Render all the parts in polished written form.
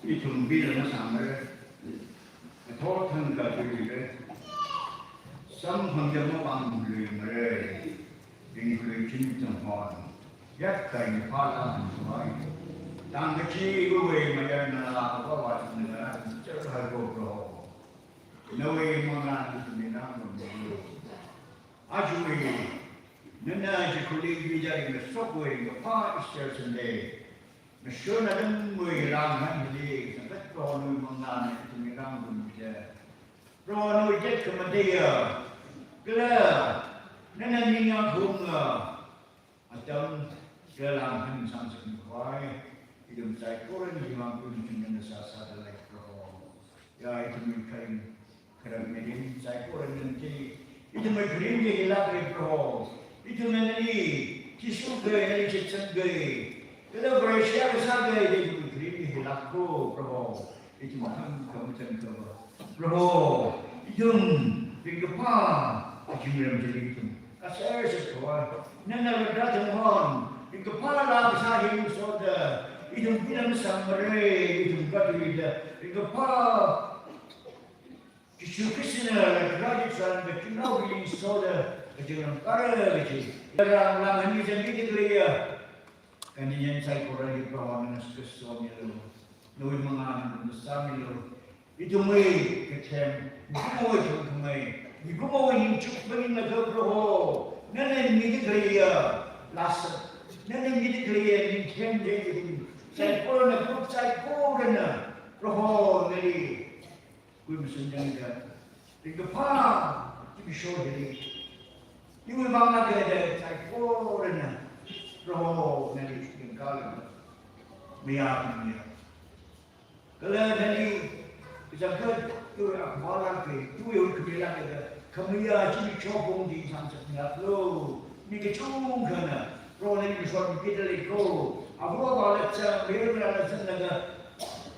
이 준비를 상을 토탄과 주의를 성황경의 방문을 인구의 진정한 약간의 파란 수와이 당시 그의 마련나라가 왔습니다. 저하고 너의 만난 있습니다. 아주 너나 지kulli 비자리가 속고의 파 있었는데 시원한 뭐이랑 한들이 그것도 만나는 있습니다. rồi chết của mình đi cứ nên như nhau thương ở trong cái làm hình sản xuất khoai thì đừng sai cố lên thì mà cũng chúng nhân sa sa để lại rồi ya itu mình phải kerana mình sai cố lên thì itu mình phải đi là cái rồi itu mình đi chỉ số cái này chỉ chân cái đó phải share cái sao cái thì mình phải đi là rồi itu mà không chân rồi Yung bigapa achiram jelitum asers toa nana radatang hon bigapa la besahim soda idum pinam samre idum katulida bigapa kishukisina la raditsan betunau bilin soda achiram kara bichi ram ram hani jandi dikliya kandiyan sai korani prawanas kesomilo noi mangan samilo idumai ketem Bukoi jumai, bukoi yang cukup bagi negara pro, nene midi kerja las, nene midi kerja di tempat saya pun nak pun saya pun nak pro neri, kui bersenjang kan, tiga pa, tiga show jadi, ibu bangga kerja saya pun nak pro neri tinggal, biar. Kalau neri Jangan tu malam ke, tu yang kebelan kita. Kamiya ciri cokong di sangat lo. Ni kecung kana. Pro ni misal kita leko. Abu balik cang merah lah cang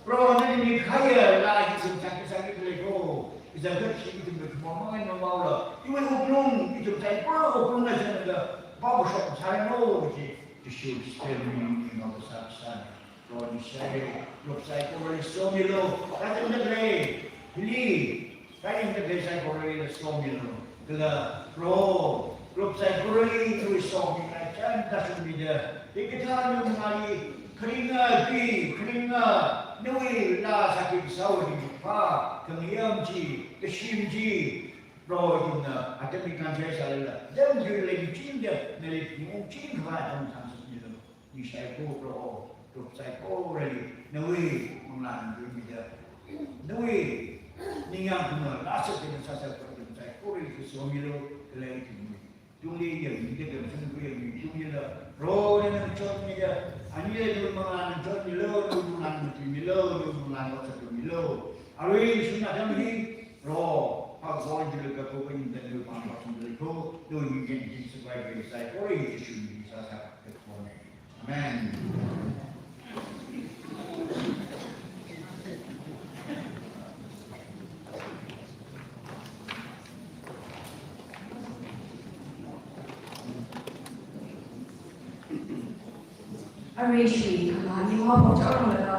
Pro ni kaya lagi sakit leko. Jangan ciri itu bermamai normal lah. Ibu uplung itu saya pro uplung lah cang bawa shop saya lo. Jadi sistem ini nak besar. Pro ni saya. Lúc sai cô rồi số mi lô, ta trong đất này, đi, cái những cái sai cô rồi là số mi lô, tức là pro, lúc sai cô rồi thì số mi lại chân ta chuẩn bị được, thì cái thằng như này, keringa, nuôi là sakit sâu thì pha, thường yếm chi, cái sim chi, rồi chúng ta, ada bikin saya salah, jangan jadi chim dia, dari yang chim kau trong sản xuất như thế, như sai cô pro. Lúc sai cô rồi nuôi mong làm gì bây giờ nuôi nhưng mà cũng là sự kiện sao lúc sai cô rồi cái số nhiều cái này thì chúng đi những cái điểm chung quyền chung như là rồi nên cho bây giờ anh ấy luôn mong làm cho nhiều luôn làm thì nhiều luôn làm có sự nhiều rồi chúng ta đang đi rồi hoặc gọi cho được các cô bên đây được bằng vào trong đời cô đôi những cái gì xung quanh về sai cô rồi thì chúng mình sao cái con này amen. Arishi, ni mau baca orang lada.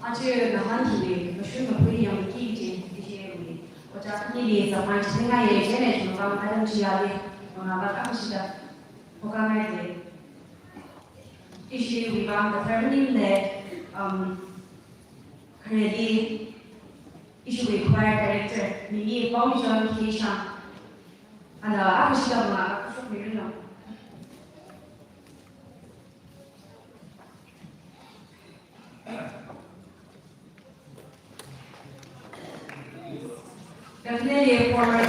Aje nahan kini, mesti mempelai yang kiri je, baca ni dia zaman setengah ye, jenis orang ada siapa, orang apa sudah, bukan lagi. Issue we found determining that credit issue required director, ni function kisah, ada apa sudah mengaku seperti itu. Definitely a former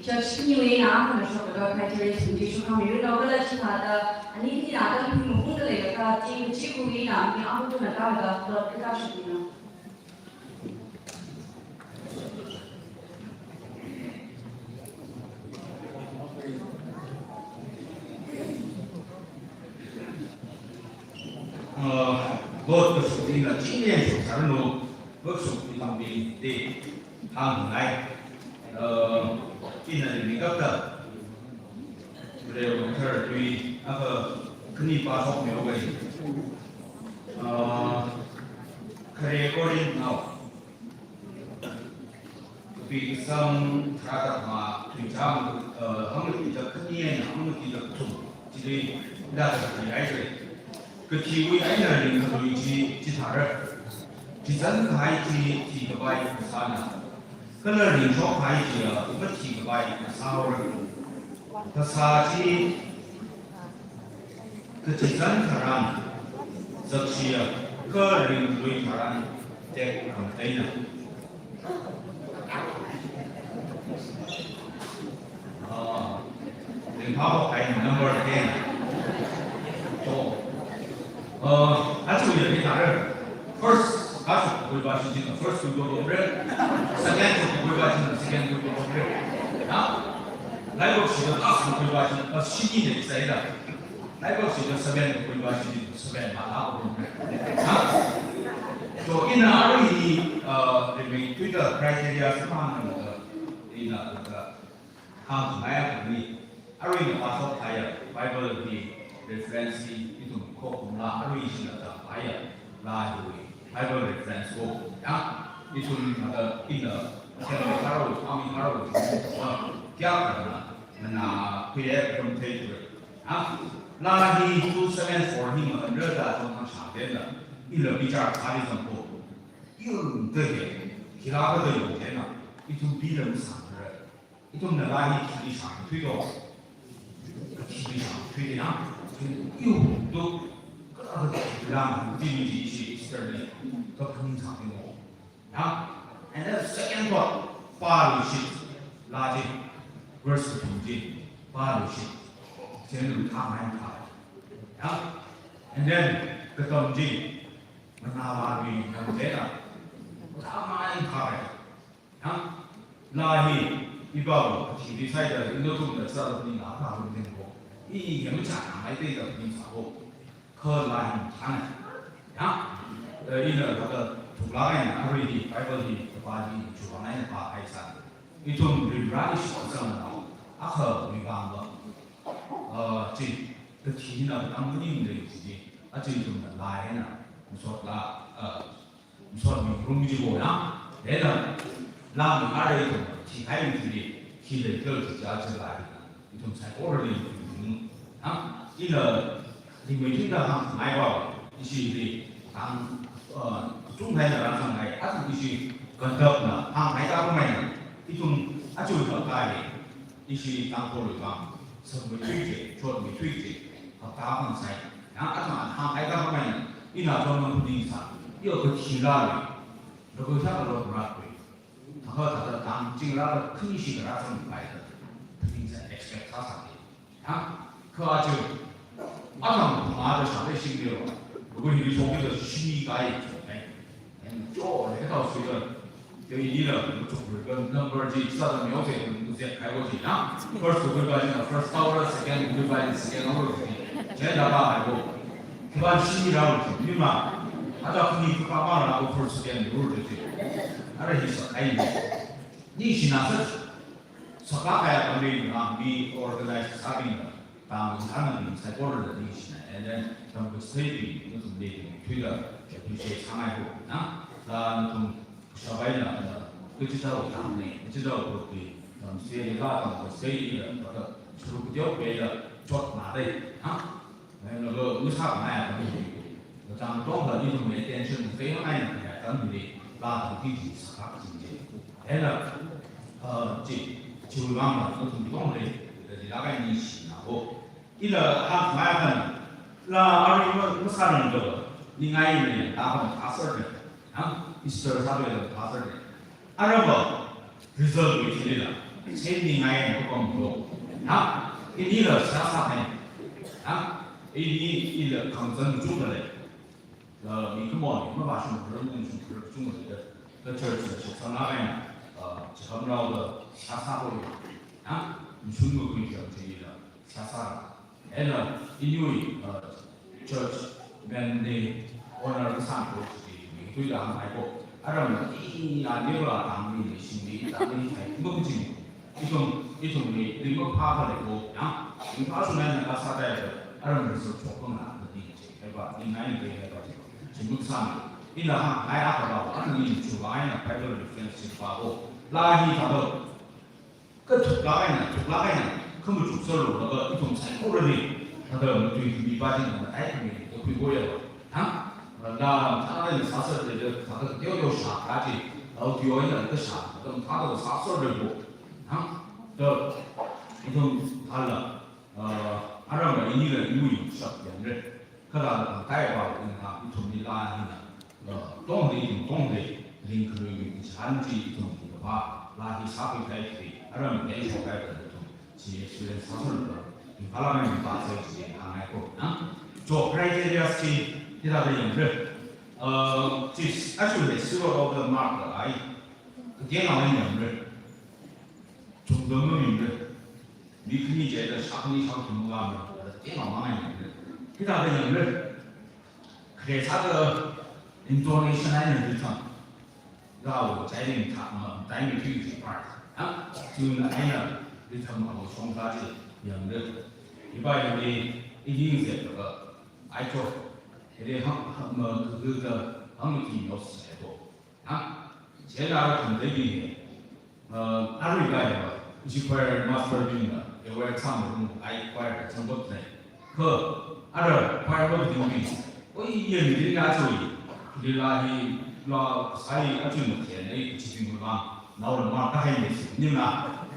Judge Niwei Na可能说的开这个成绩书上面，然后了其他的，你你拿的屏幕的那个几乎一样，你阿姆都能搞的，都不搞视频了。그것도 우리가青年组才能够合属一张比的航来印的那个그래요. 그래서 저희 아까 근이 빠서 배우고 그래 거린 나오. vì xong ra tập mà thủy trang không được thì được tất nhiên không được thì được thủ chỉ đi ra được thì ấy rồi cái chi quy ấy là những cái chỉ thả ra chỉ dẫn cái chỉ cái bài sao nào cái là những số cái chỉ mất chỉ cái bài sao rồi ta sa chỉ cái chỉ dẫn thả ra rất chỉ cái những cái thả ra để làm thế nào Power by number 10. So, actually, we are first, we got first we go over it, second we got second we go over it. Now, like what she does, we got a she did say that. Like what she does, seven we got seven, so in our the Twitter criteria, in how to buy Arui pasok kaya Bible di reference itu kok mula Arui sih ada kaya lah itu Bible reference kok ya itu ada ina kalau taruh kami taruh dia kerana mana kaya content ya lah di 274 ni mana ada tentang syariat lah ila bicara hari semua itu deh kira apa tu yang itu bilang sangat itu nelayan di sana tu itu体力上推的啊，又都各个让地理体系是这里都通常的我啊，and then second one 八路线垃圾 versus 统计八路线，先入他们看啊 ，and then 个统计那哪里能这样，他们看啊，垃圾一包体力赛的运动中的知道你哪怕会变过。이 영장 아이디가 민사고 그 라인 하나 야 이는 그 돌아가는 아르디 바이블이 바디 주관하는 바 아이사 이좀 리브라리 시스템은 아까 우리가 그 티나 남문인들이 있지 아직 좀 라인은 무슨 그rum지고야 내가 라미 아래에 티가이들이 티를 들지 않을 라인 좀 잘 오르는因了，因为这个行买包一些的，中台的上来，他是必须跟着呢，行买家不买呢，一种就要改的，一些当做的话，社会推荐，社会推荐，和大方才，然后行买家不买呢，一拿专门不定啥，有个提拉的，如果下个不拉贵，他和他的当进拉的肯定是个拉上买的，肯定是 expect 他上的，啊。그 아주 아담 아들 사회 신기로 그거 이 속에서 시가에 좀 해서 쓰는 여기 이런 그 넘버지 사람 요새 무슨 가고지나 first 그거는 first power second 그거는 second power 제가 알고 그반 신이라고 그러지만 아까 그니 그 가만을 하고 first second 룰 되지 알아서 아이 니 신나서 서가야 건드리나 미 organize 사빈다当他们在过日的那些呢，他们随便那种那种推的，有些障碍物啊，那种小白呢，不知道我当内，不知道我对，所以那种随意的那个出不掉别的做哪的啊，那个无差别的东西，咱中国一种没电视非常爱的，咱们的那种地区是啥经济，这就让了那种动力，大概你洗然后。이라 한 마약은 라 아리면 무사는 거 링아이는 나하고 다설을 이스터 사회에서 다설을 아르버 리설을 기리라 세링아이는 그건도 이리라 사사해 이리 강선 중거래 미크모 뭐바신 그런 중거래 그 철수 전화에 전화로 사사보리 중국의 경제이라 사사 and in church when they honor the sample, we do the 아라면 이 아니라 당민의 신비 당민의 행복지 이种리버 파벌이고 양 파수면 내가 사다에서 아라면서 조금 나는데 해봐 인간이 해가지고 중국산 이나 나야가고 아니 주가이나 발표를 디펜스하고 라히 가도 그 라가이나 그물 죽설로 그거 이种살코르니 그거 좀 미빠지는 거 아이들이 옆에 보여요 아 나 차라리 사설들 가서 띄워줘 사까지 뒤에 있는 그 사, 그럼 가서 사설을 보고 저 이좀 달라 아라가 이니가 유유 섭연을 그다음 다이바고 있는 이좀 미라는 동대 링크를 잔지 좀 봐. 라히 사비 가이트 아라면 내쇼 가이트 좀 지혜수의 사설을 발라면 봐서 이제 강하고 저 크라이테리아스 이라는 actually zero of the mark I 대나오는 정도는 미크니 제가 사건이 상 전문가면 대나오는 이라는 그래서 intonation 하는 리턴 라고 자인 다이미 퀴즈 파트 지금 아이나 리턴하고 송사지 연들 이바이니 이딩세가 아이초 이래 그거 방법이 없어도 제가 건드리기 아르가요 지퍼 마스터링 이거 참 아이과 정보들 그 아르 파이버 등이 이 얘기를 가지고 우리가 라 사이 아주 못해 지금과 나오는 말 다행히 있습니다.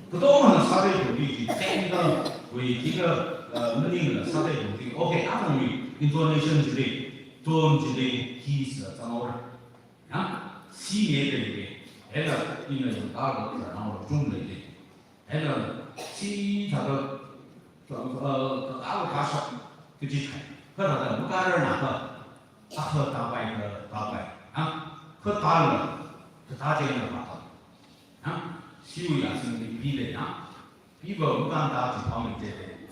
그동안 사대도 우리 technical 우리 기가 learning 사대도 우리 오케이 아무리 intonation today, tone today, keys 장어를 시에들이 애가 있는 가가 나오는 중들이 애가 시 자가 아무 가서 그지 그러다 무가를 나가 아까 다바이 그 다음은 그 다제는 봤다 시우야 선생님 비례야 비버 무간다 지방을 이제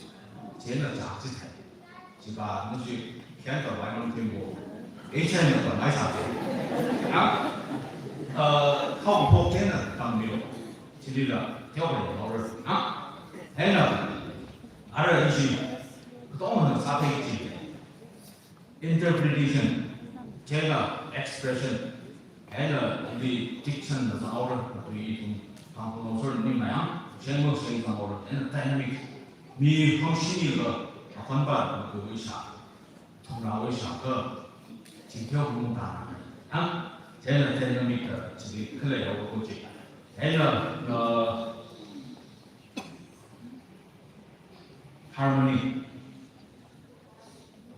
제는 자지 제가 무슨 걔한테 말만 듣고 H는도 많이 사죠. 하고 복제는 당뇨 지리라 태워버려 너를 애는 알아 이시 그동안은 사회지 interpretation 제가 expression 애는 우리 딕션에서 나오는 우리 좀 방법을 님나야 제목성이 나오는 애는 다이내믹 미 형식이가 관반 그 의사 통나 의사 그 지표 공부다 제는 다이내믹 지금 클레어 보지 애는 harmony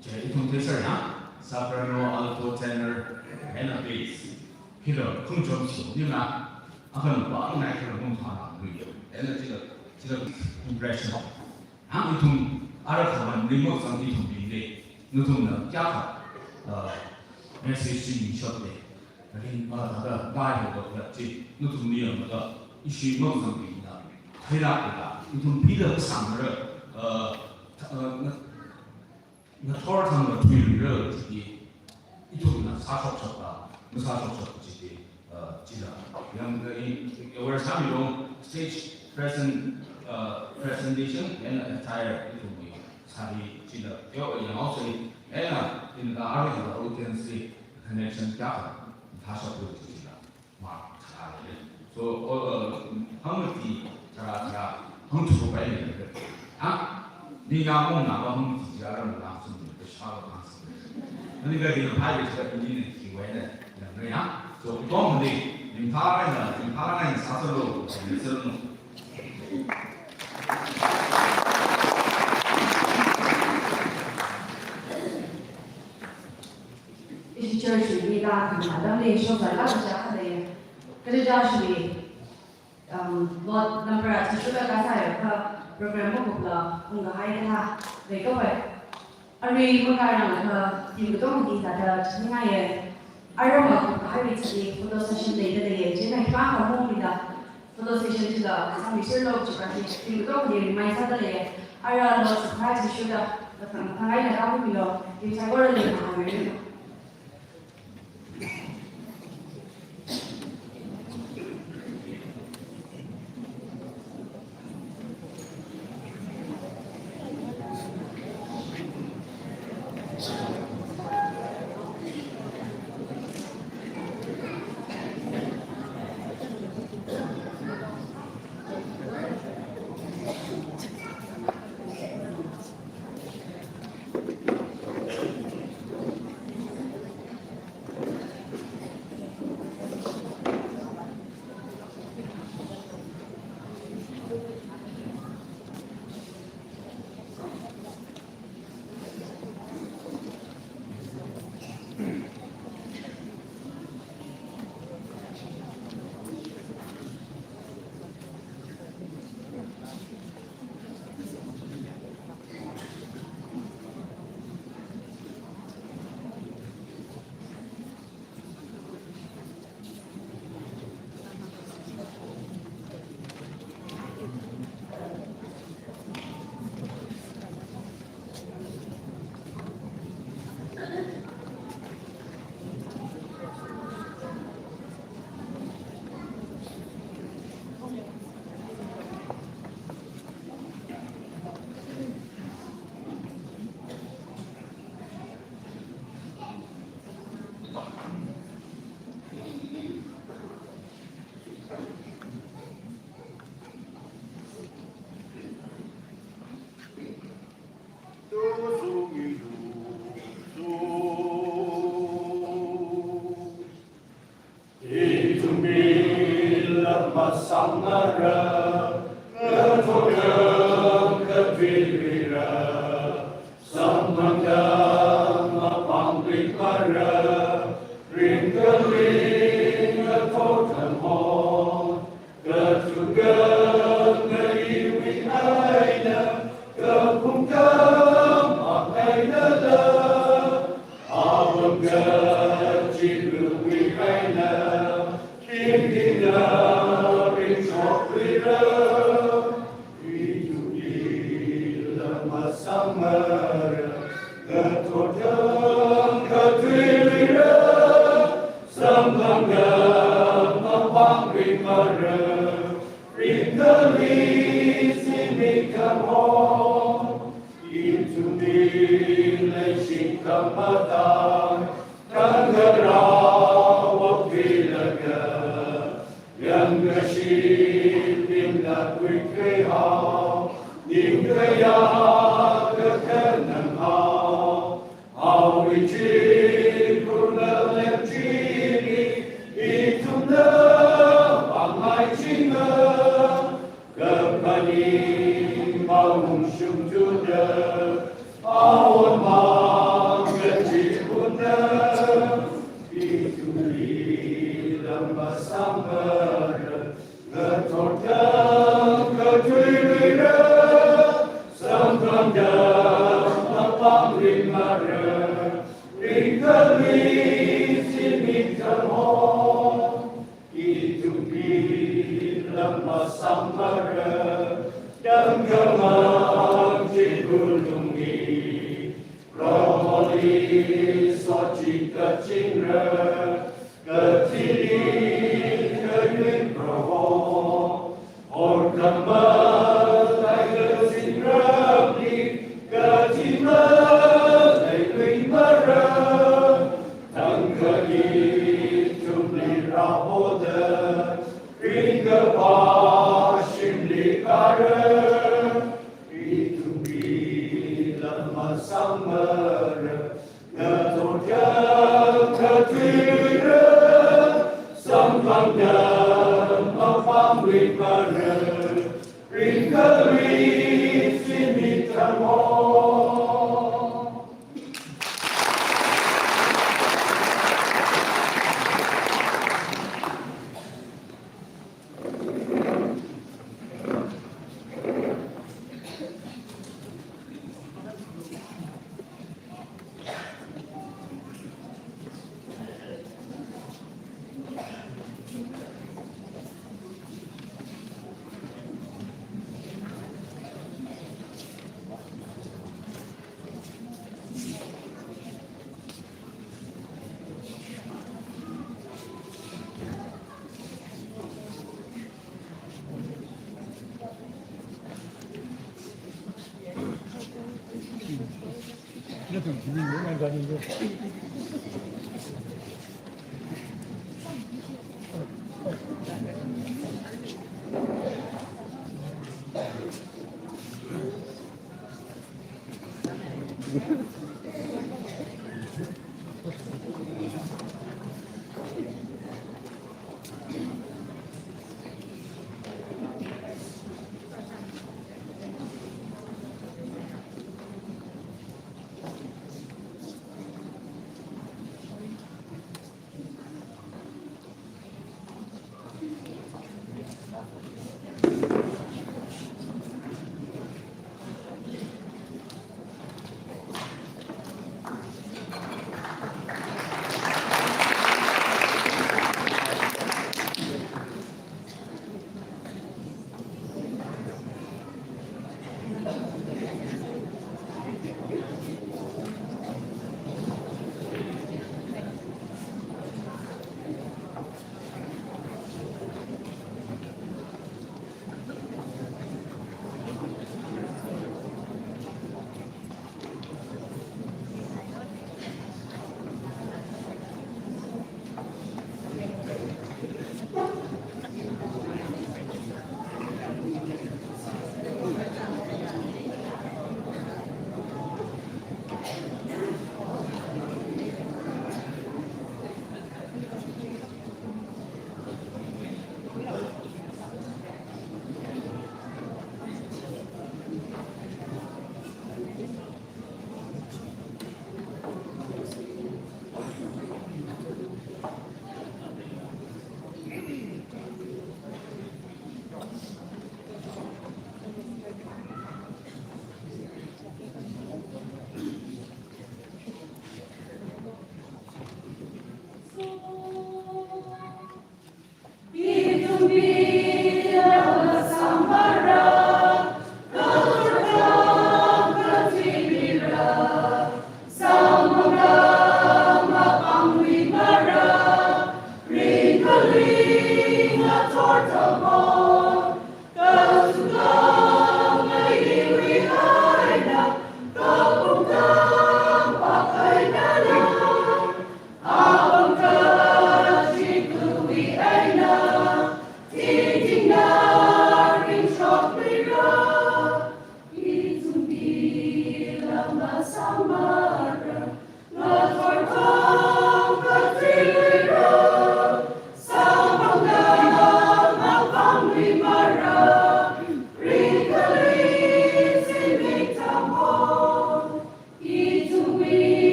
제 이통 대설이야 soprano, alto, tenor, and bass 그래서 긍정식 누나 아까는 막 나이를 공부하나 그래요 애는 impression 이통 알아가면 능력상 이통인데 너는加메시지 인식돼 그린 말하다 나이도 그렇지 너도 미역가 이시 먹상입니다 회라다 이통 비더 상을 나 토르탄 거 뒤를 저기 이쪽이나 사석쳤다 무사석쳤지 지다 그냥 그 이월 3일로 stage presentation and entire 이쪽이 사리 지다 and also in the area we can see connection gap 다섯 보여주지다 막 잘해 so 한국이 잘 한국도 빨리 네가 뭐 나가 한국이 잘하는 거 그러니까 이거 파일에서 들리는 기회는 그냥 저 도움이 임파라는 사설로 쓰는 이 church 우리가 마담에 쇼가라고 시작하대요. 그래서 저희 lot number 수가 가사요. 그 프로그램 보고라 뭔가 하이다 내가 왜 아니 뭔가랑 그 이것도 기타다 정말 아로마 하이리치 포토 세션 데이터에 제가 이방을 모읍니다. 포토 세션가 상위 실로 주까지 이것도 우리 많이 사들에 아라로 스프라이즈 슈가 당연히 나오고요. 이 자고를 하면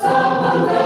Samara,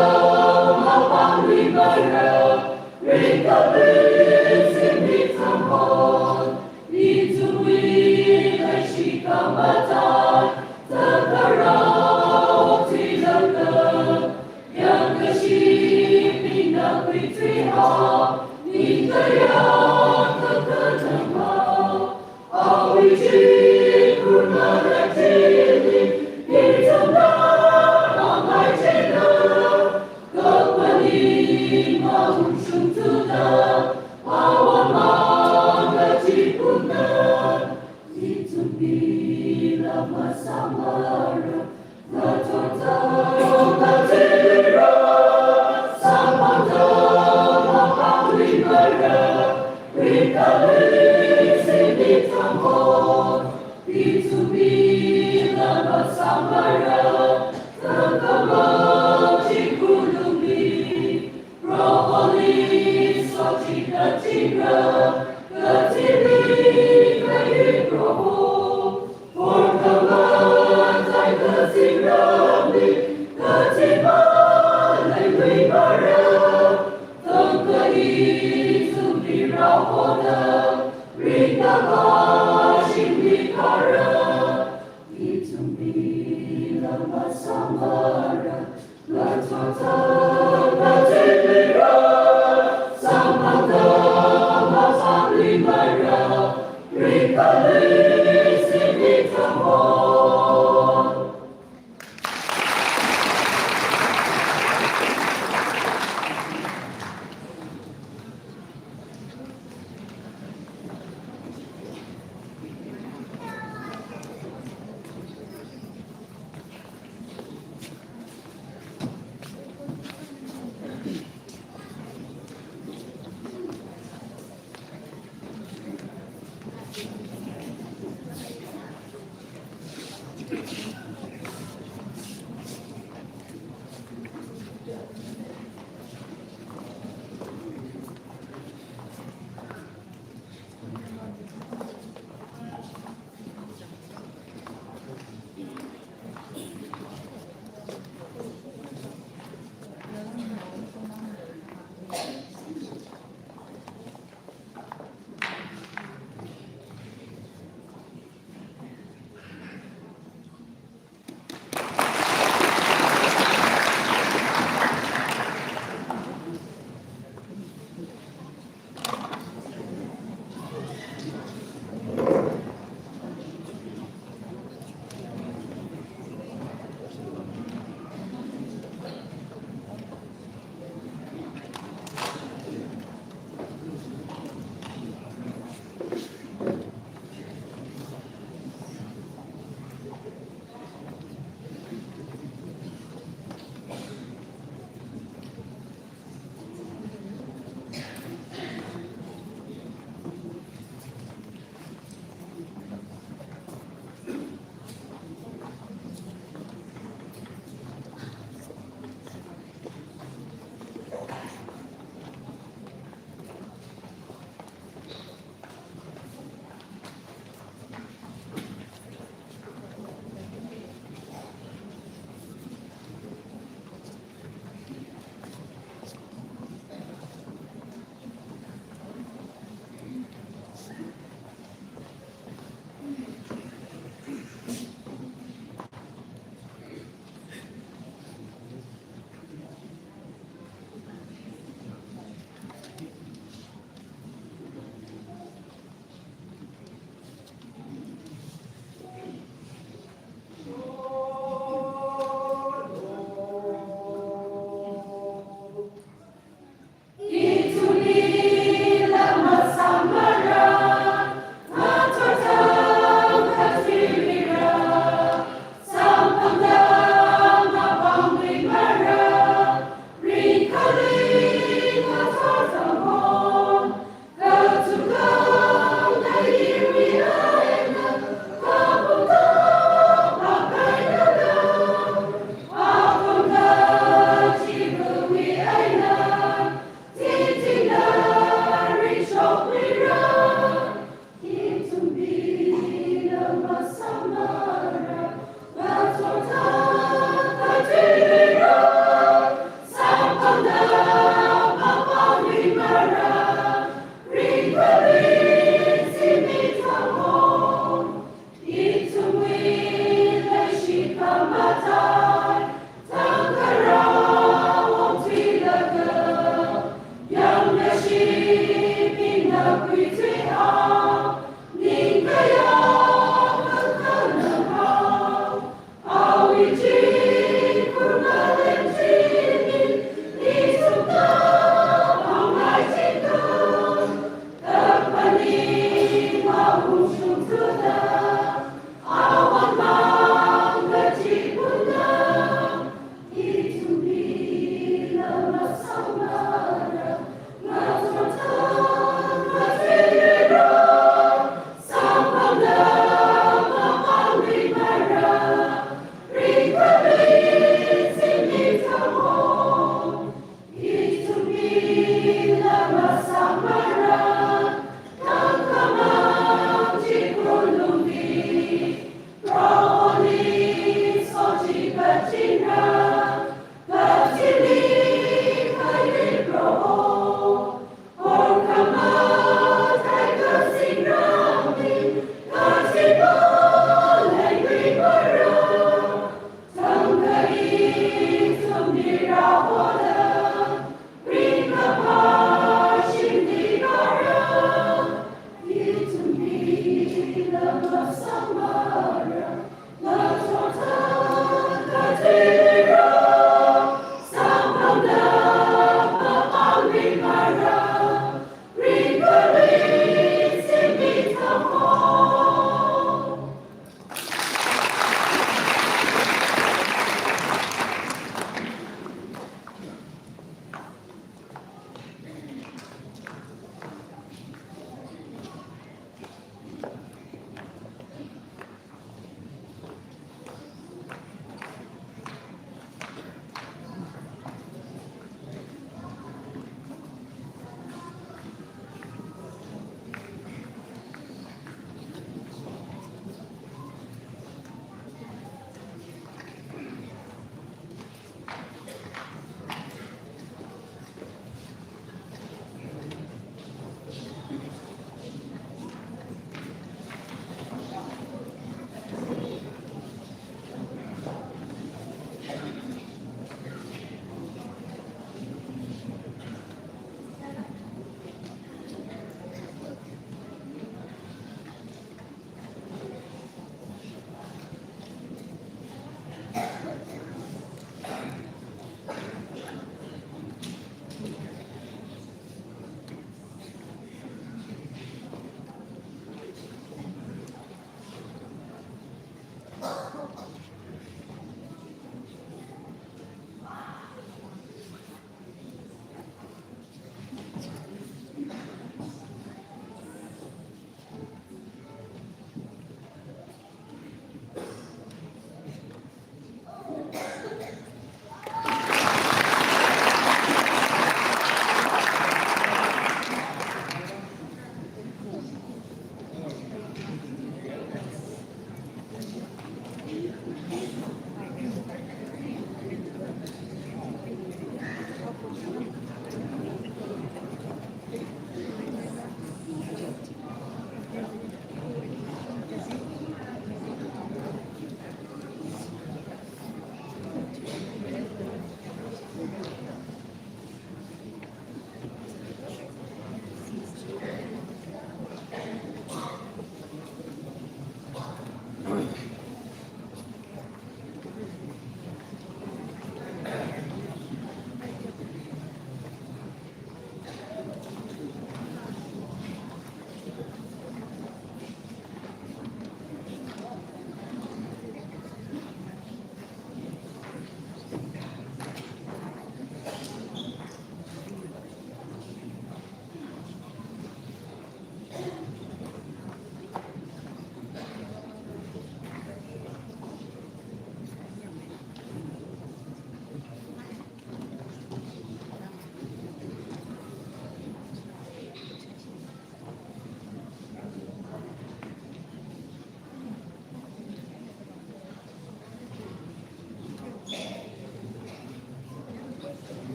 Amen.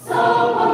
Samba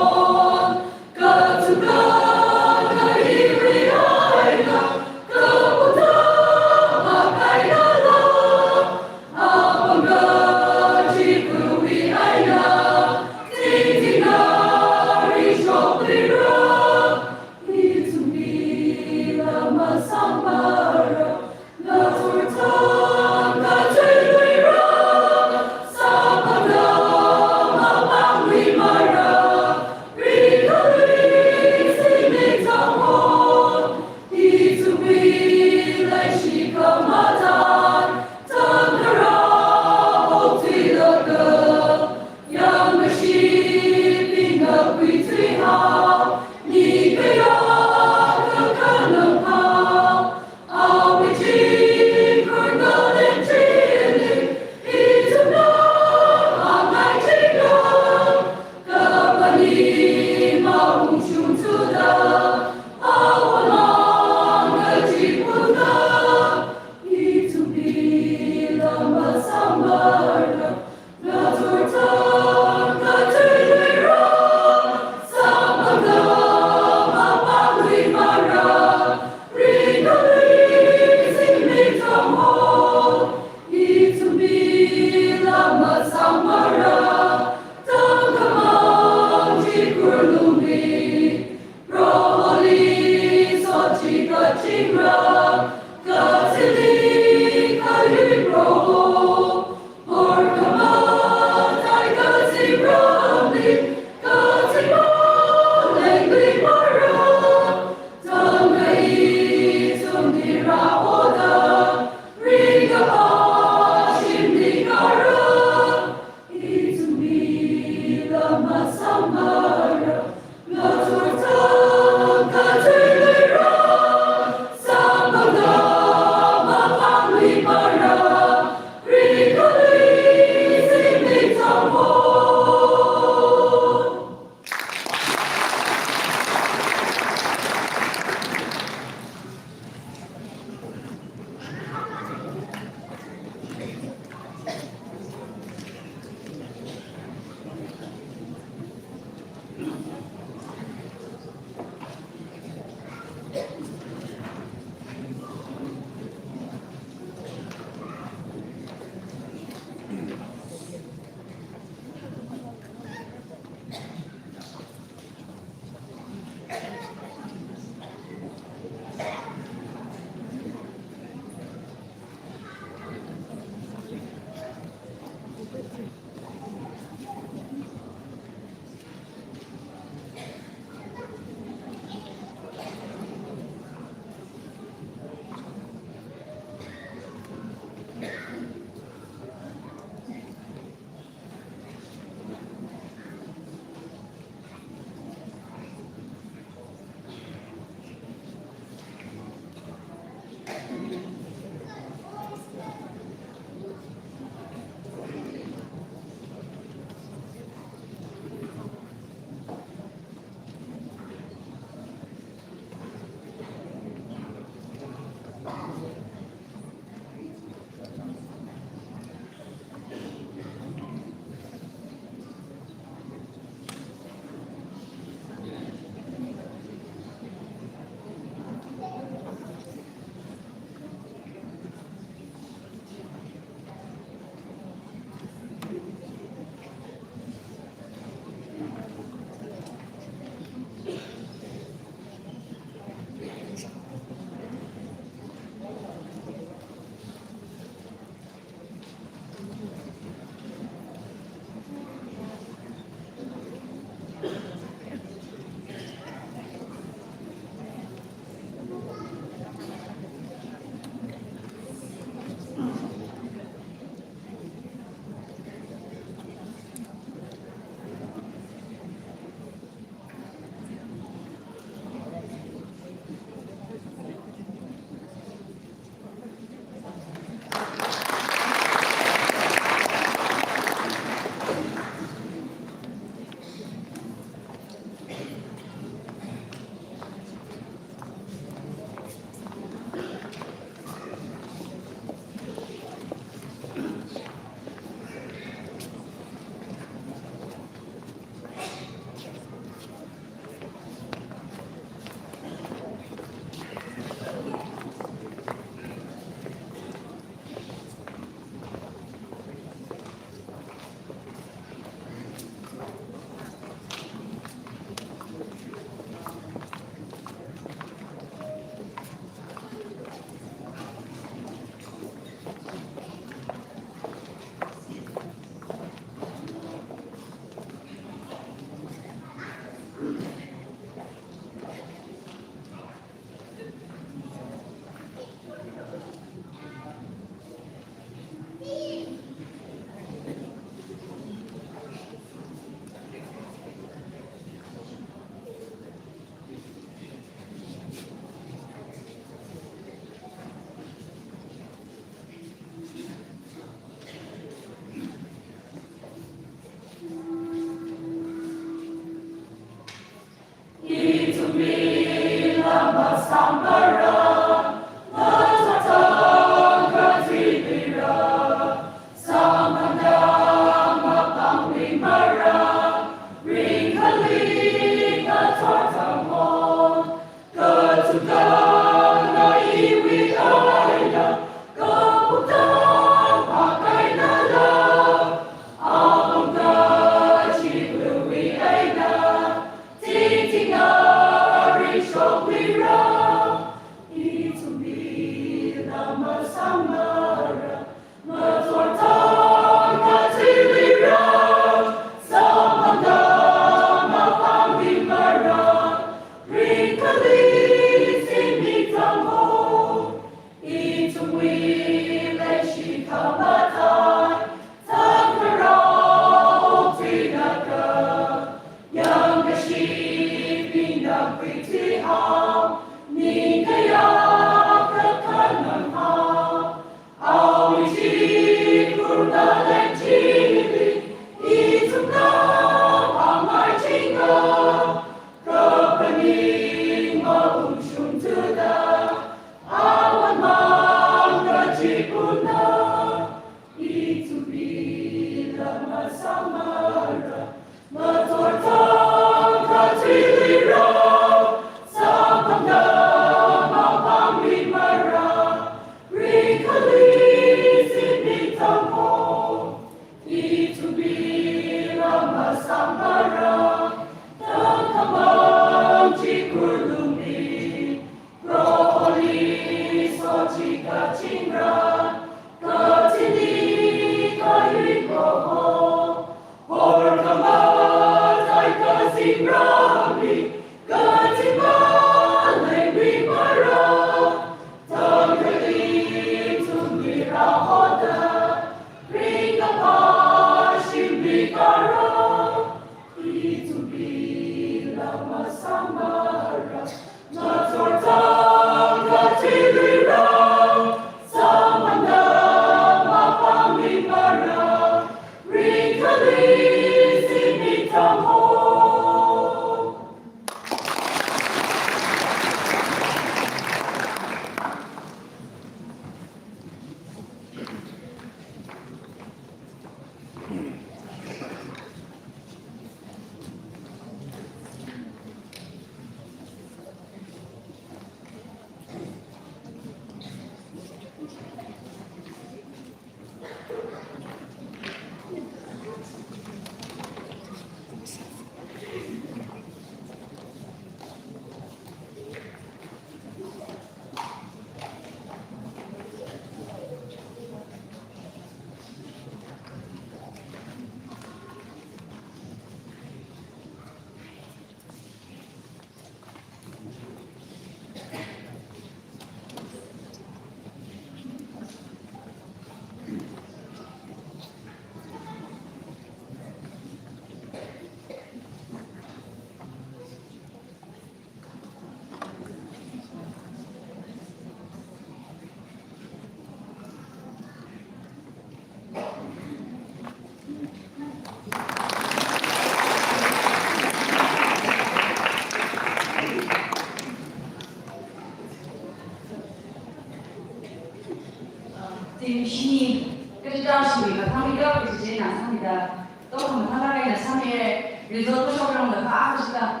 진심이 끝장십니다. 3일과 이제 나섭니다. 또 한번 하나의 3일 리조트 쇼핑을 하시다.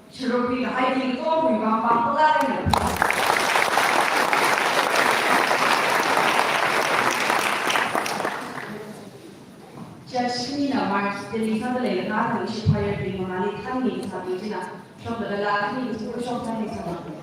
실로피가 하이팅 또 보이면 빵빵하게 Jasmina Marks delivered the letter which required the Monali Tani Sabitina from the Latini to Shop Tani Sabina.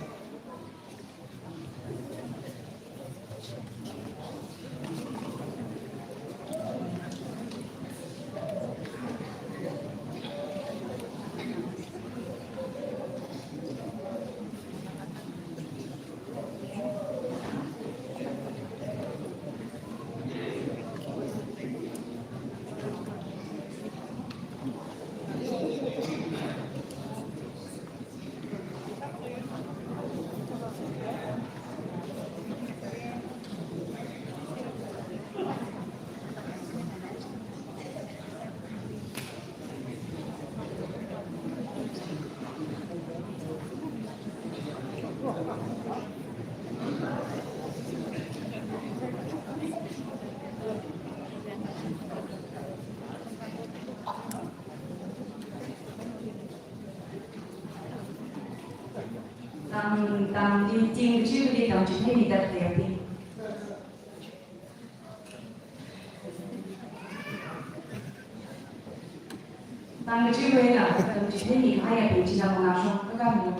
Tầm đi chiên chiêu đi tầm chỉ thấy đi đặt đẹp đi. Tầm chiêu về là tầm chỉ thấy đi hay là chỉ là một nào xong các bạn.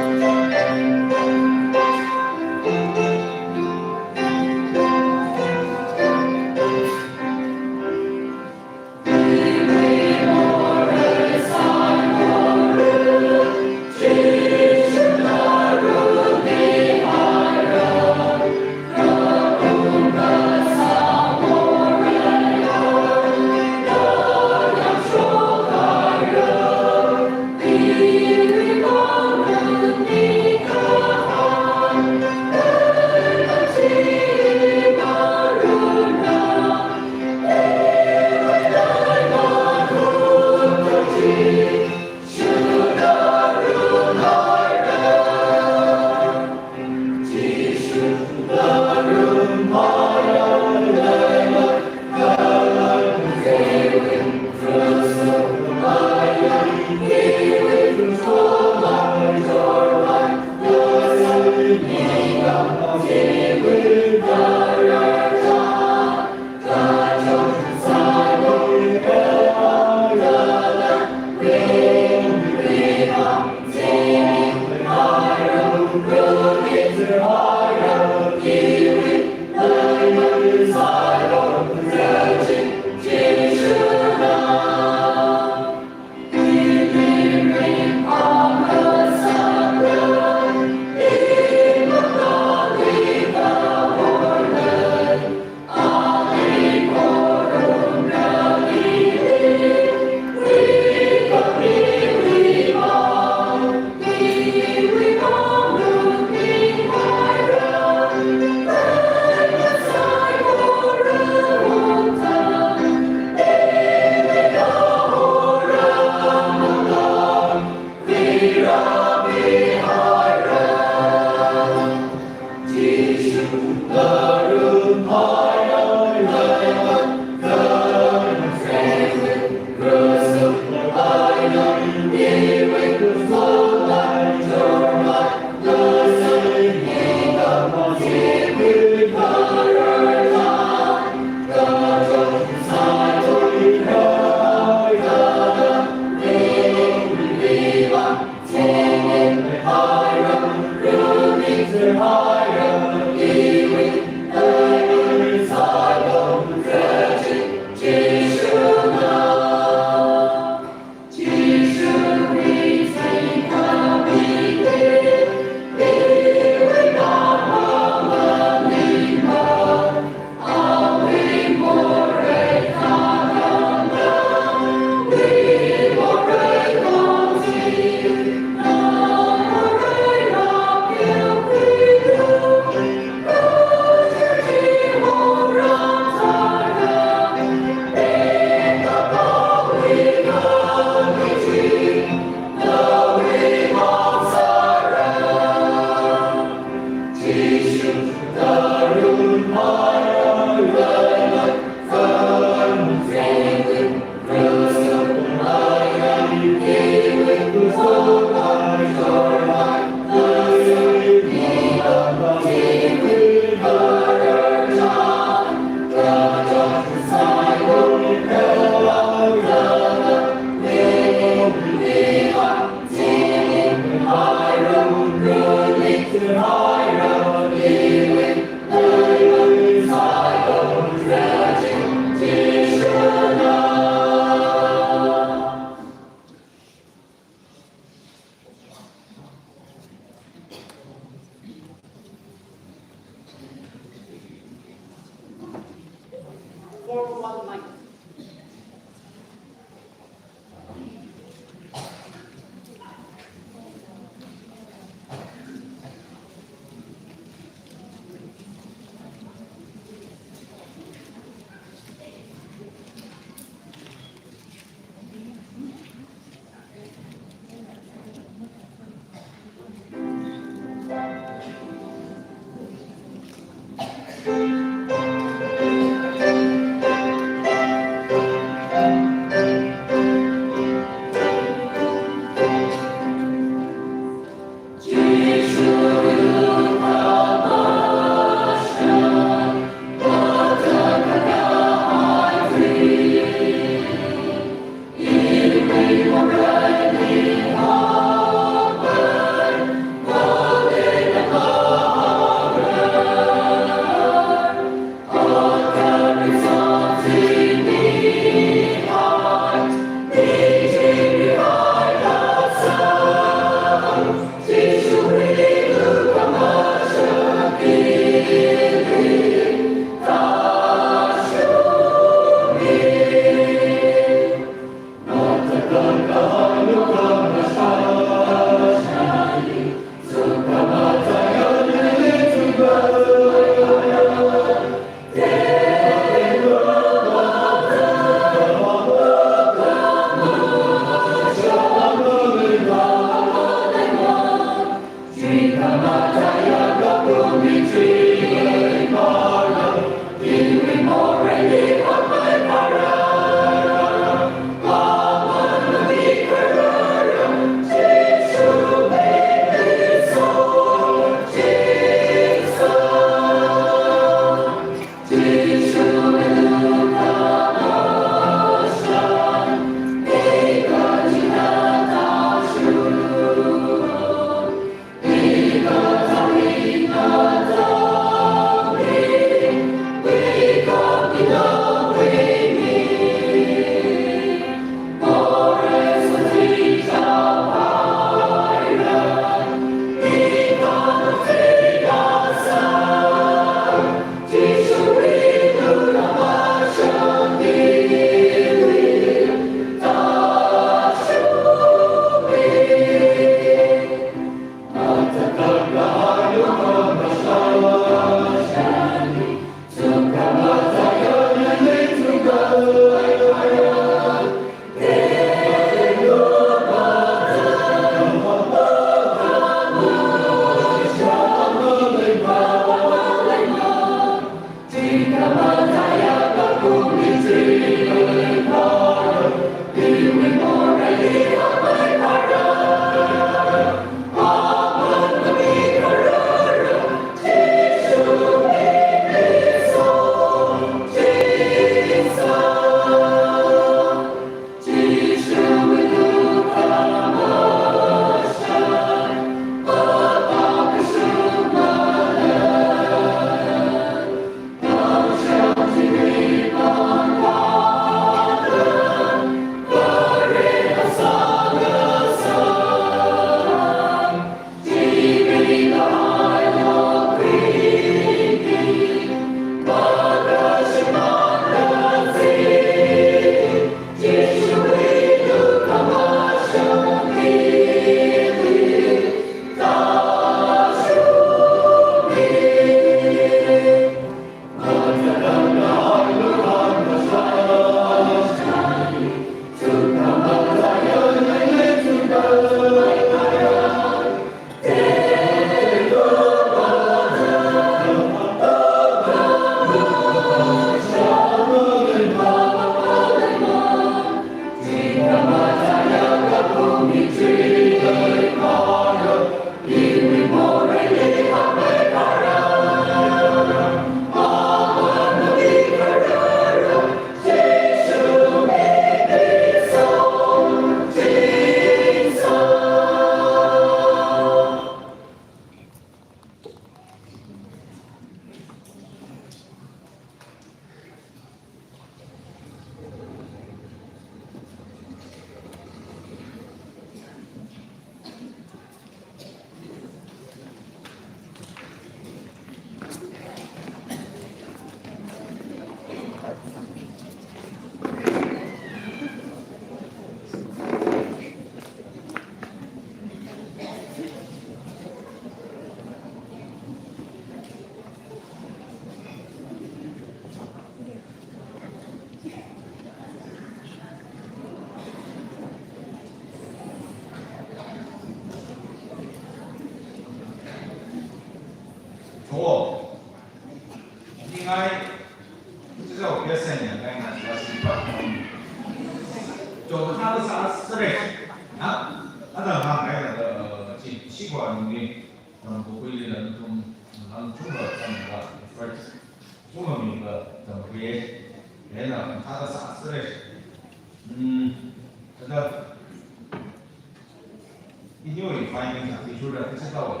因为反映上提出的这些道理，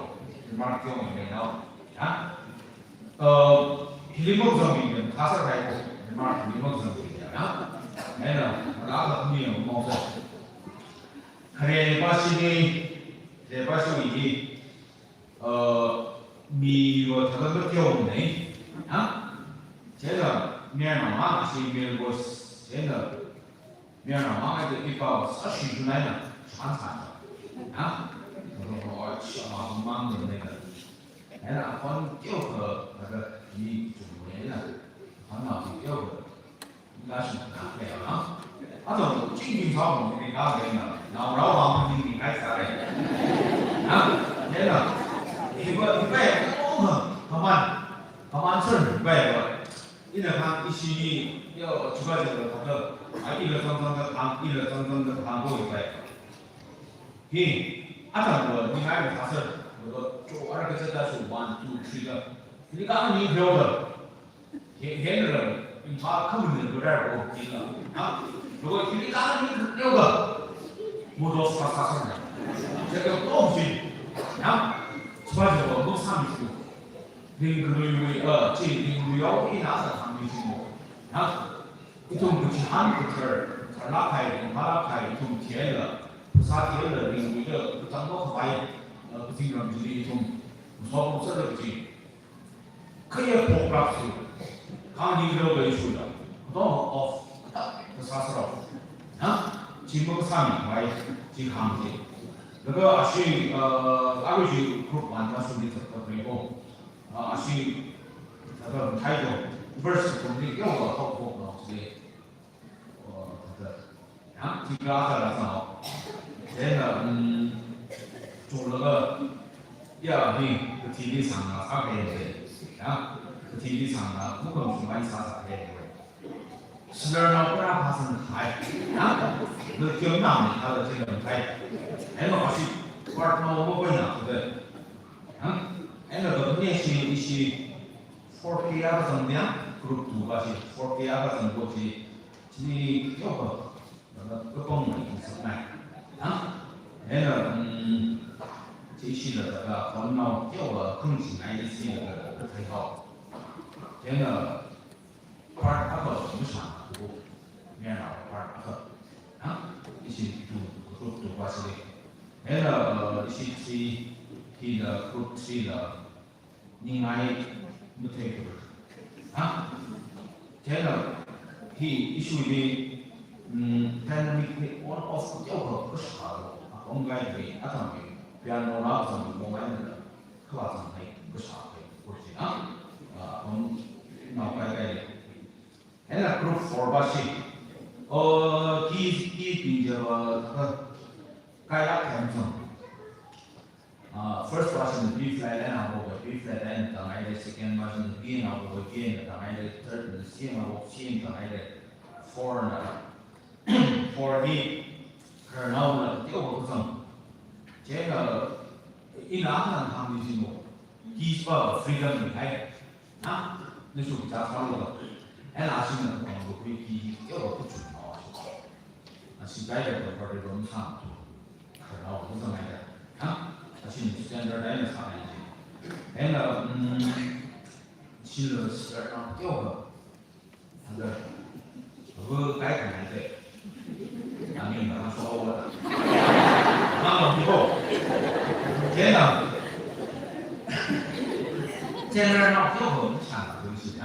马上没到啊，필리몬 성민은 가서 가고 말 필리몬 성민이야. 내가 나가 분이 먹어. 그래 바시니 미로 다들 겨우네. 아? 제가 미안하마 시밀고 제가 미안하마 이거 사실 주나이나 찬찬. 아? 그거 엄마는 내가 내가 건 끼어서 이 중에는 하나 끼어서 나시 나게요. 아저 찡찡 사고 내가 내가 나라고 하면 니 가이사래. 아? 내가 이거 가만 설 왜? 이는 한 이시 여 두 가지로 가서 이를 성성의 방법이 있어요. 이 아까你还有啥事？我做二个这个是 one two three 个，你刚刚你ပြော的，现在的你把根本就不在乎这个啊。如果你刚刚你六个，我都啥事呢？这个东西啊，所以我们上面说，你可以这你要一拿的上面说啊，一种不是韩国词儿，拉开一种甜的，不啥甜的，另一个不长多快。그 생각들이 좀 무서운 쓰러지 크게 복잡수 강의 들어가 있습니다. 또 그 사스로 지금 3위 와이 지금 강의 그거 아시 아버지 그룹 완전히 그리고 아시 그 타이틀 verse 분이 영어가 또 지금 아까라서 제가做了个要命个体力场啊，发给的啊，个体力场啊，不可能完啥啥的。是那儿不然发生台啊，那就让他的这个台，那个是玩那我们讲的，啊，那个练习一些 40 hours 怎么样 ？group 2吧是40 hours 怎么过去？你要不个功能是买啊，那个这些的这个烦恼叫我更起来一些的配套，这个块那个市场不面上块那个啊，一些都关系的，那个一些ที่的 group 3的另外不退步啊，这个ที่一些的dynamic on off 叫我不是好的，应该的啊，他们。piano langsung momennya kelas naik besar kursi mau kayak enak group 4 basi di pinjam kayak Samsung first version B flat and aku B flat and tengah ada second version B and aku B and tengah ada third and C and aku C and tengah ada 4 D karena aku tiga kosong这个一拿上他们就第一个 freedom 离开啊，那是比较常用的。哎，拿新的我可以第一个不准啊，是白的这块的农场，可能我不是买的啊，是你现在来的上面的，哎那新的市场第二个，那个我改可能的，那你们说我的，那以后。这个，现在呢，最后想的就是啊，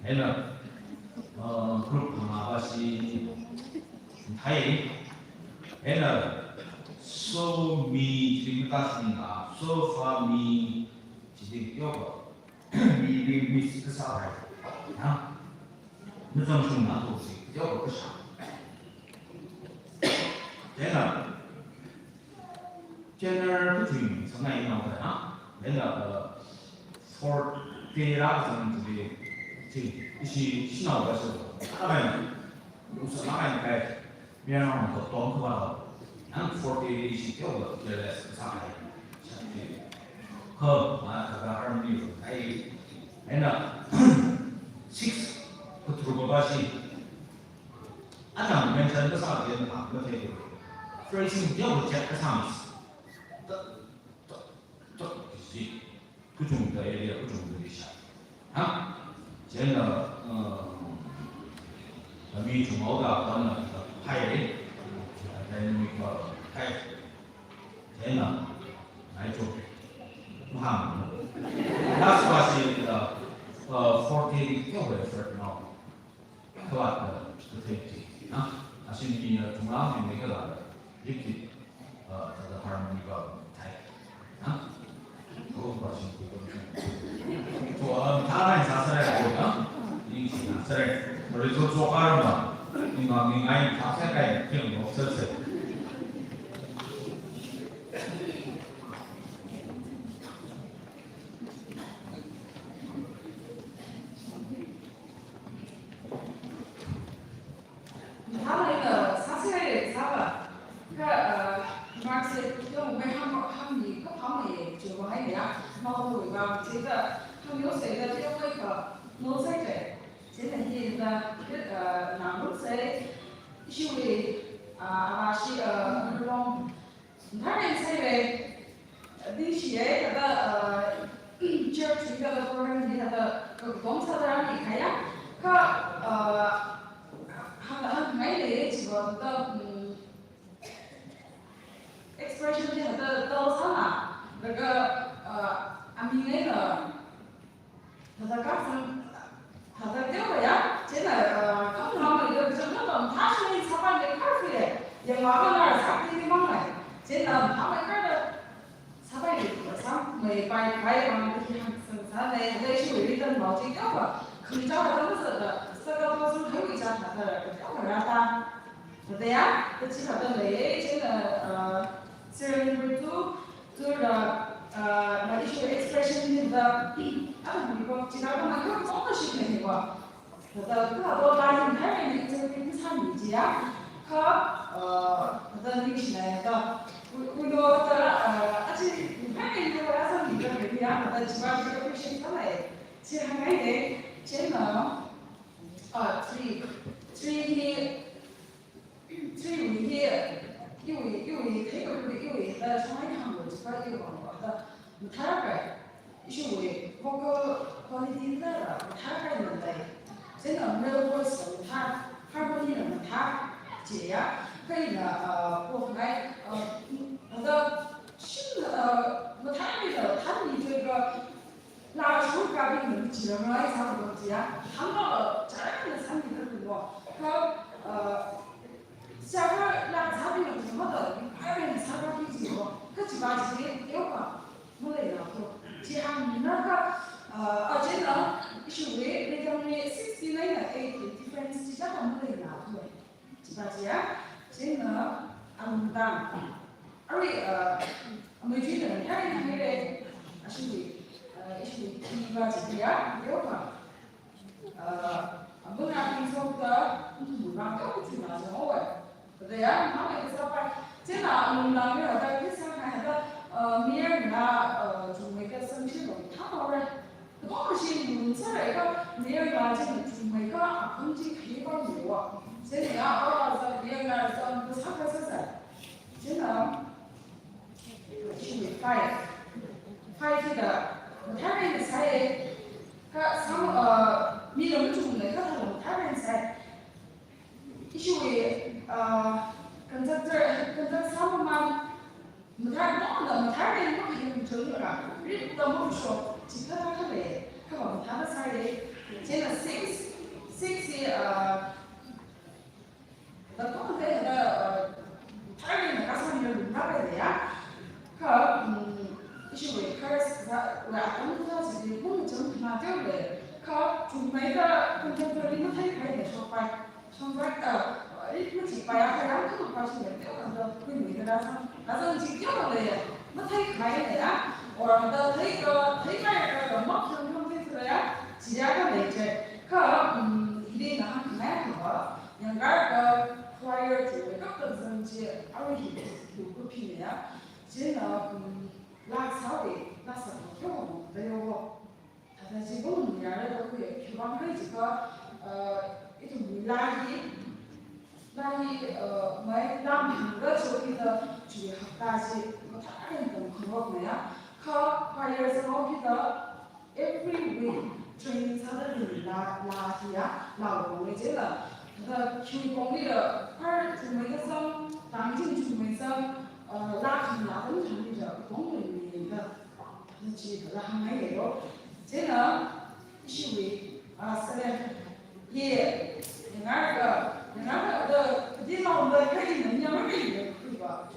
那个group 嘛，我是台，那个手米这个大声啊，手发米这个有个米是个啥来着啊？那种什么东西有个啥？这个。general between something you know then for the reason to be 이시 신화가서 하면 무슨 나가는 게 미안한 거 돈 그거다 난 for the 이시 겨우 그래서 사회 그 그가 하는 일 아이 내가 6 그 들고 가시 아장 mention 그 사람들은 다 그렇게 phrasing 겨우 제 상황 그지 그 정도에 대해 그 정도의 샷. 아, 제가 미 중어가 어느 파일이 대니까 파일 대나 알죠? 한 That's why she 14 kilometers now. 그와 그 테이지. 아시는 중앙에 내가 이렇게 하모니가 다. 그거 봐시는 거. 좋아. 다른 사설에 이 사설에 그래서 조카르마 인간이 사설에 그냥 없었어요. expression dia ada sama, mereka aminnya ada kan, ada dia ya, jadi kamu nama itu jangan他是你上班的咖啡，yang mana nak sakit di mana, jadi他们看上班的上没拜嘛，那些生产的那些为了毛巾掉了，空调的都是的，这个都是很危险的，掉了呀，对不对呀？这其他的嘞，这个Certain to the issue expression in the 이거 지나가면 그런 ownership 되는 거야. 그래서 그거 나는 당연히 이제 참이지야. 어떤 일이시나요? 우리도 아직 당연히 이거라서 이거 그냥 어떤 지방적인 표시 하나에 지금 하나에 제가 three we here因为这个创业项目这块这个的，他个因为包括quality的，他个能力，真的没有我手他不能他这样，可以呢我来我的新的他那个他你这个拿出改变能质量来差不多这样，他们这样的产品很多，下个那产品什么的，还有产品品质哦，可几把这些有个，我来了说，这样那个真的是为那种的69的80 difference，这样我来了说，几把这样，真的当，而且没觉得他那个是为一把这样有个不然平常的不让搞不出来就好哎。对呀，他们就是把这那没有的，就像看的米尔那就那个生气了，他们嘞，我是用这个米尔那这个就那个空气可以搞有啊，这里啊米尔那不差个是噻，真的是five这个，他们才米尔就那个他们才。因为跟这上嘛，没太懂的，没太人不可以真的啦。人都没说，其他他嘞，他往他的菜嘞，现在six那刚才他人那上面那个的呀，因为他我他自己不正那掉嘞，他就没个跟这里没太开的说白。정말 일부 집바야 그냥 큰 오빠시면 떼어간다 그 나서 지금 떼어간다 뭐 타이 가야 되나? 오라다 타이가 너무 형태들어야 지하가 내제 이래 나 그냥 양가 prior to 어떤 선지 아무리 높이냐 제가 락사위 나서 경험 배우고 다들 지금 미안해도 그 교방을 지가 itu lagi mai lam hang ga chu ki da chu hafta si ko ta ren dong kho ko ya kha fire se ho ki da every week training sa da la hi ya la ko ne je la da chu ko ni da par chu mai ga sam dang jing chu mai sam la kham la dong chang ni da gong ni ni da ni ji da hang mai ge yo je na shi wi se ye nga的地方的可以能量的对吧？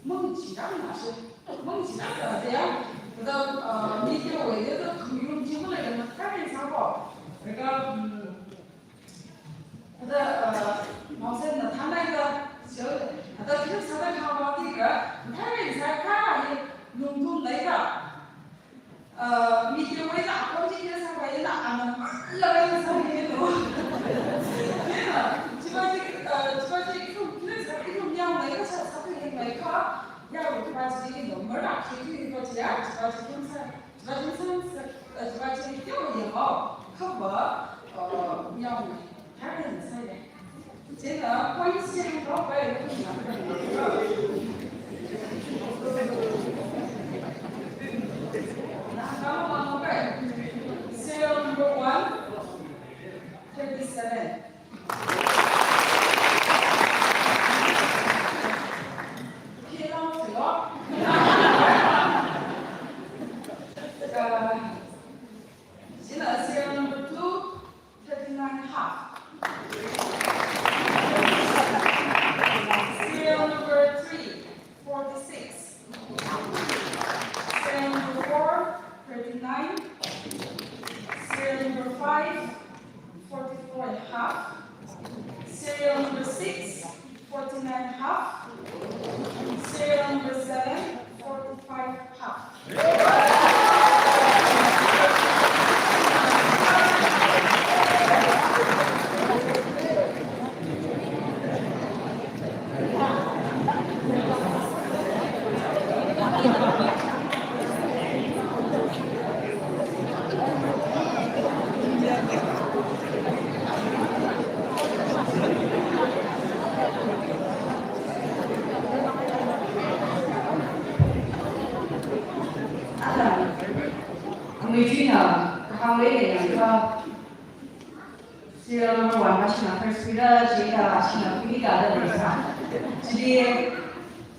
梦起让那是梦起让的这样，你就为这个可用机会来嘛，赶紧上报那个毛线的他那个小，平时的看报这个，他们才看用中来的。你就为了好几天才回来，俺们那个才没有。对了，这个一种样的一个小菜品来看，要我这把这个农门啊，这个这样，这把这个掉也好，可不要还是很菜的。这个关系老白的不一样。Serial number 1, 37. Serial number 2, 39.5. Serial number 3, 46. Serial number 4, 39. Serial number 5, 44.5. Serial number 6, 49.5. Serial number 7, 45.5. Serial number 1 masih nak perspira cerita masih nak pilih ada desa. Jadi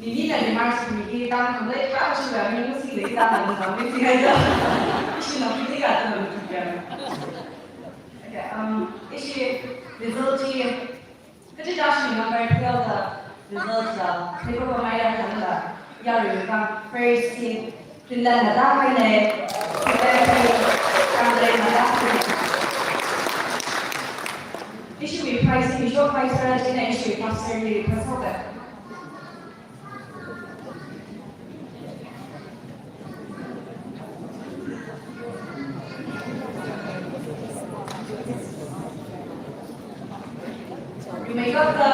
ini dari Mars pilih kan, kalau kita sudah minggu sih kita nak sampai sih aja. Masih nak pilih ada juga. Isi result ini kerja sih nak berpikir ada result lah. Kalau pemain yang ada, ya lupa first team pilih ada apa ini? Kita kan dari mana? Issue with pricing, visual price strategy, and issue with necessarily consultant. You may got the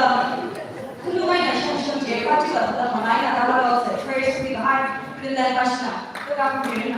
kandungan yang syang juga the pemain atau kalau first week high pilih pasna, kita pilih.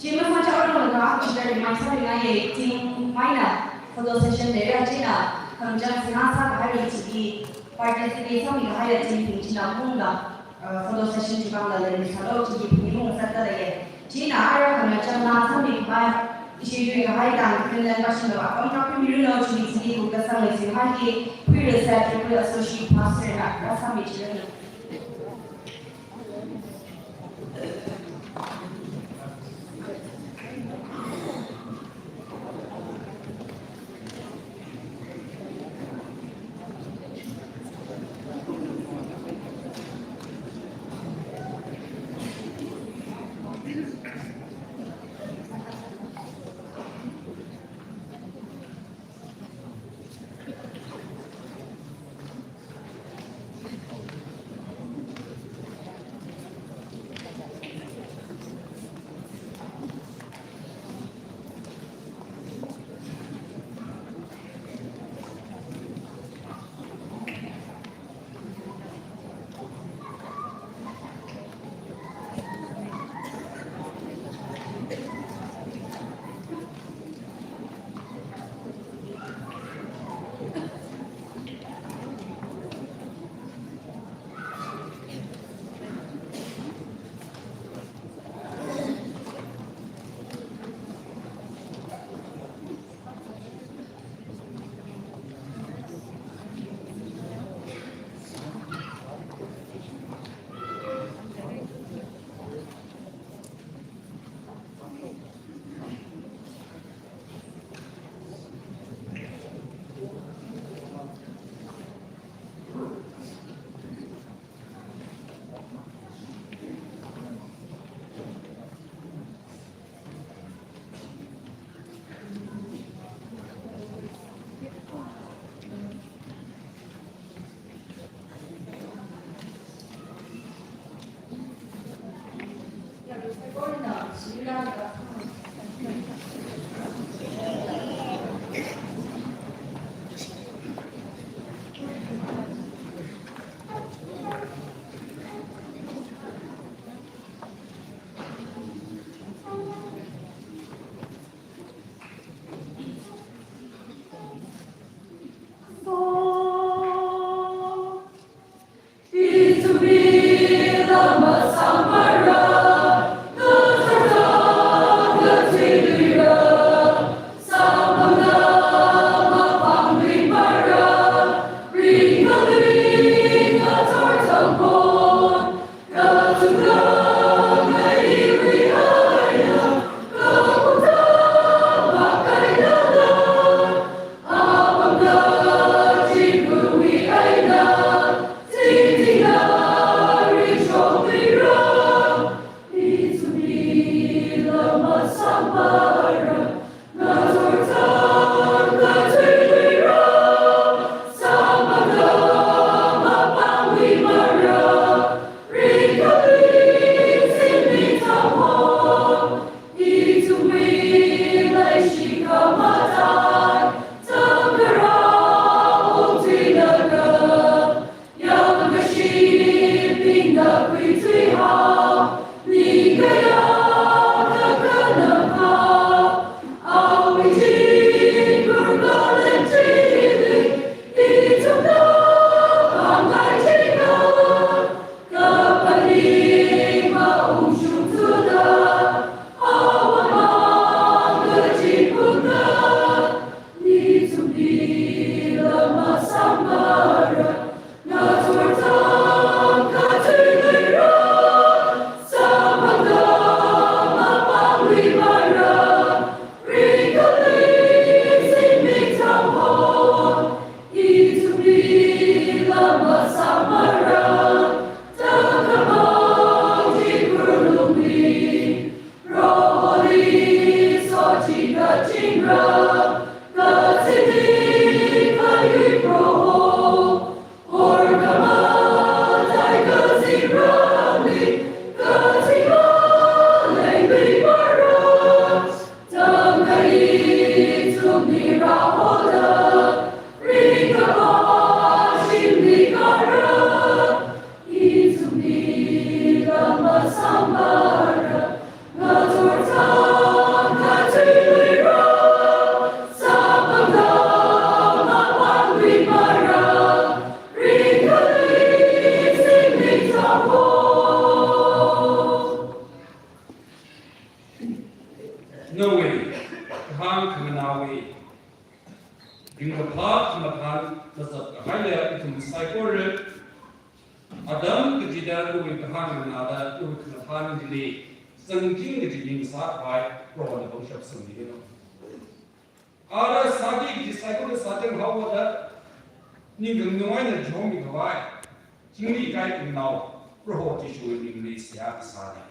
Jima macam orang nak aku dari masa dengan ye tim mana photo session dia Cina kalau jangan senasa bahaya jadi participation ni bahaya tim Cina mula photo session juga ada dari kalau jadi penyembuh serta lagi Cina ada kalau jangan nasa ni bahaya isu juga bahaya kan Finland macam tu apa kalau pemilu nak jadi bukan sama sih hanya pemilu saya pemilu associate pastor nak rasa macam ni. Samara, Nazareth. no way hang kangna way ding the path ma pan the higher to psycho Adam kejidan ko hang na da to kan dili sang jing de jing sa bai pro da bo shap sang ni no ara sadi ki psycho sa teng how da ni geng no ai na jong mi bai jing li kai ku nao pro ho ji shu ni li sia sa ni